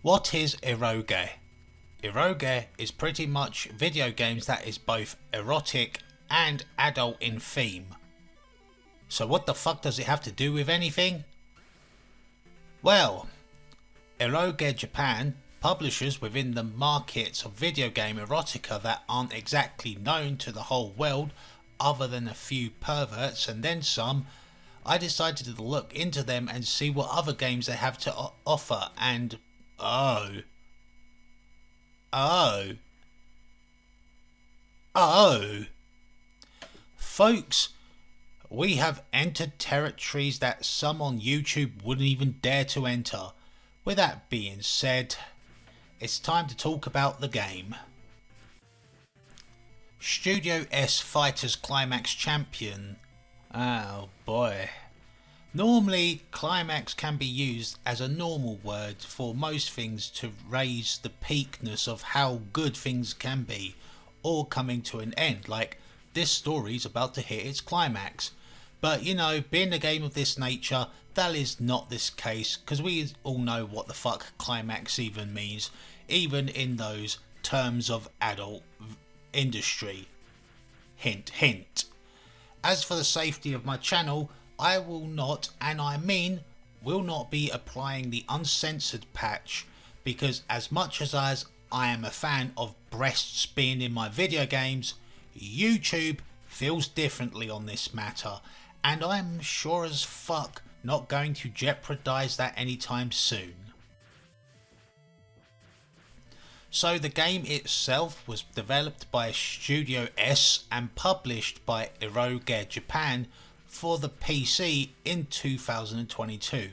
What is eroge? Eroge is pretty much video games that is both erotic and adult in theme. So what the fuck does it have to do with anything? Well, Eroge Japan, publishers within the markets of video game erotica that aren't exactly known to the whole world other than a few perverts and then some, I decided to look into them and see what other games they have to offer, and oh folks, we have entered territories that some on YouTube wouldn't even dare to enter. With that being said, it's time to talk about the game. StudioS Fighters Climax Champion. Oh boy. Normally, climax can be used as a normal word for most things to raise the peakness of how good things can be, or coming to an end, like this story's about to hit its climax. But you know, being a game of this nature, that is not this case, because we all know what the fuck climax even means, even in those terms of adult industry. Hint, hint. As for the safety of my channel, I will not, and I mean will not, be applying the uncensored patch, because as much as I am a fan of breasts being in my video games, YouTube feels differently on this matter, and I'm sure as fuck not going to jeopardize that anytime soon. So the game itself was developed by StudioS and published by Eroge Japan for the PC in 2022.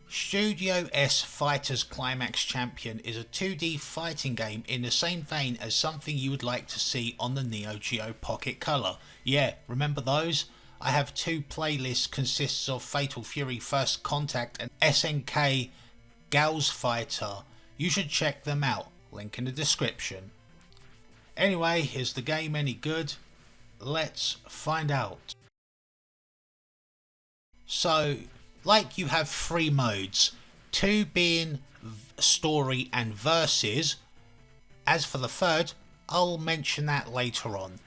StudioS Fighters Climax Champion is a 2D fighting game in the same vein as something you would like to see on the Neo Geo Pocket Color. Yeah, remember those? I have two playlists consists of Fatal Fury First Contact and SNK Gals Fighter. You should check them out, link in the description. Anyway, is the game any good? Let's find out. So, like, you have three modes, two being story and versus. As for the third, I'll mention that later on.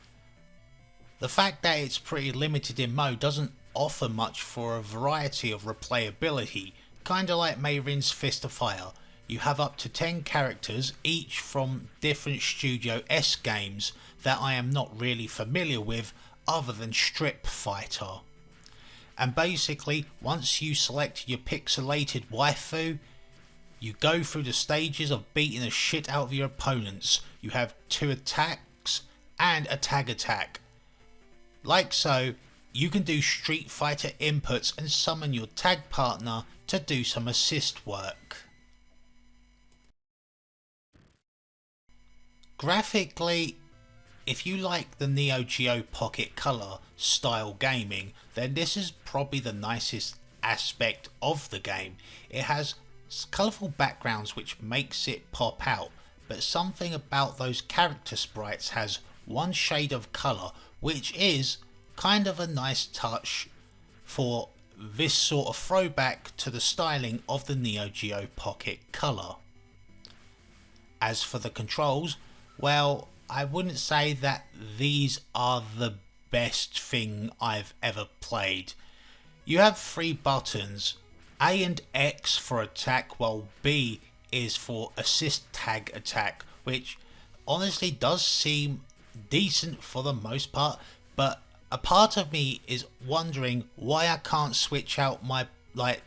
The fact that it's pretty limited in mode doesn't offer much for a variety of replayability, kinda like Mayrin's Fist of Fire. You have up to 10 characters, each from different StudioS games that I am not really familiar with other than Strip Fighter. And basically, once you select your pixelated waifu, you go through the stages of beating the shit out of your opponents. You have 2 attacks and a tag attack. Like so, you can do Street Fighter inputs and summon your tag partner to do some assist work. Graphically, if you like the Neo Geo Pocket Color style gaming, then this is probably the nicest aspect of the game. It has colourful backgrounds which makes it pop out, but something about those character sprites has one shade of colour, which is kind of a nice touch for this sort of throwback to the styling of the Neo Geo Pocket Color. As for the controls, well, I wouldn't say that these are the best thing I've ever played. You have 3 buttons, A and X for attack, while B is for assist tag attack, which honestly does seem decent for the most part, but a part of me is wondering why I can't switch out my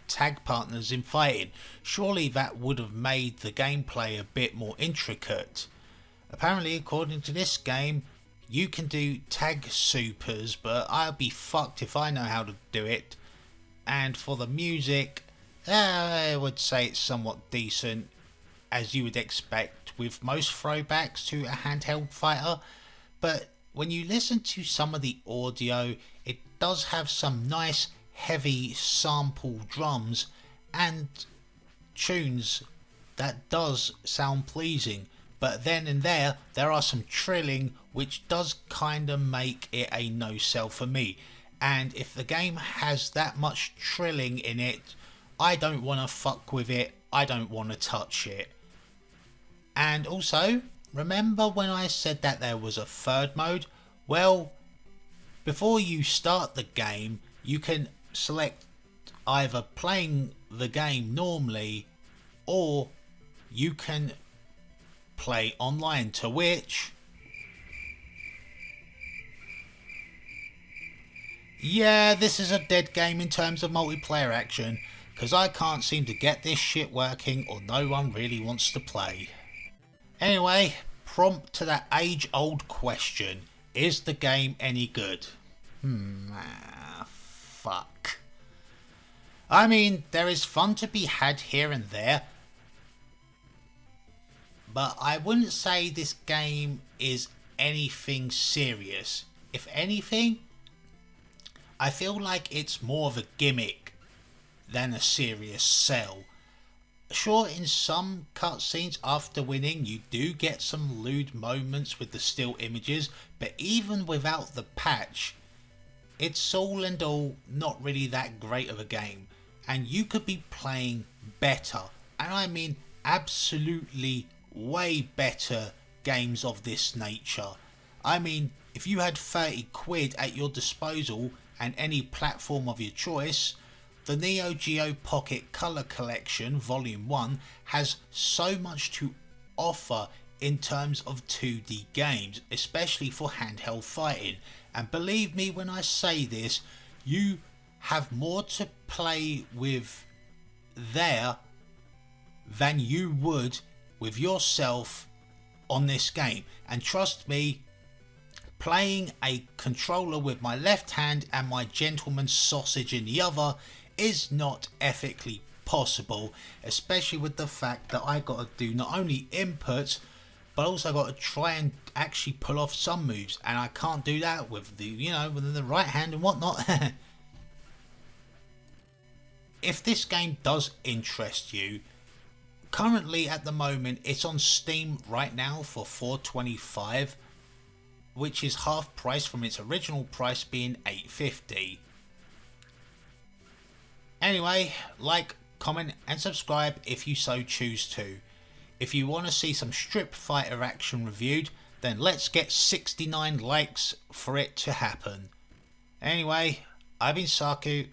tag partners in fighting. Surely that would have made the gameplay a bit more intricate. Apparently, according to this game, you can do tag supers, but I'll be fucked if I know how to do it. And for the music, I would say it's somewhat decent, as you would expect with most throwbacks to a handheld fighter. But when you listen to some of the audio, it does have some nice heavy sample drums and tunes that does sound pleasing. But then and there are some trilling which does kinda make it a no-sell for me. And if the game has that much trilling in it, I don't want to fuck with it I don't want to touch it. And also, remember when I said that there was a third mode? Well, before you start the game, you can select either playing the game normally, or you can play online, to which, yeah, this is a dead game in terms of multiplayer action, because I can't seem to get this shit working, or no one really wants to play. Anyway, prompt to that age-old question: is the game any good? Fuck. I mean, there is fun to be had here and there, but I wouldn't say this game is anything serious. If anything, I feel like it's more of a gimmick than a serious sell. Sure, in some cutscenes after winning, you do get some lewd moments with the still images, but even without the patch, it's all and all not really that great of a game, and you could be playing better, and I mean absolutely way better games of this nature. I mean, if you had 30 quid at your disposal and any platform of your choice, the Neo Geo Pocket Color Collection Volume 1 has so much to offer in terms of 2D games, especially for handheld fighting. And believe me when I say this, you have more to play with there than you would with yourself on this game. And trust me, playing a controller with my left hand and my gentleman's sausage in the other is not ethically possible, especially with the fact that I got to do not only inputs, but also got to try and actually pull off some moves, and I can't do that with the, with the right hand and whatnot. If this game does interest you, currently at the moment it's on Steam right now for $4.25, which is half price from its original price being $8.50. Anyway, like, comment and subscribe if you so choose to. If you want to see some Strip Fighter action reviewed, then let's get 69 likes for it to happen. Anyway, I've been Saku.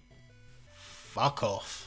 Fuck off.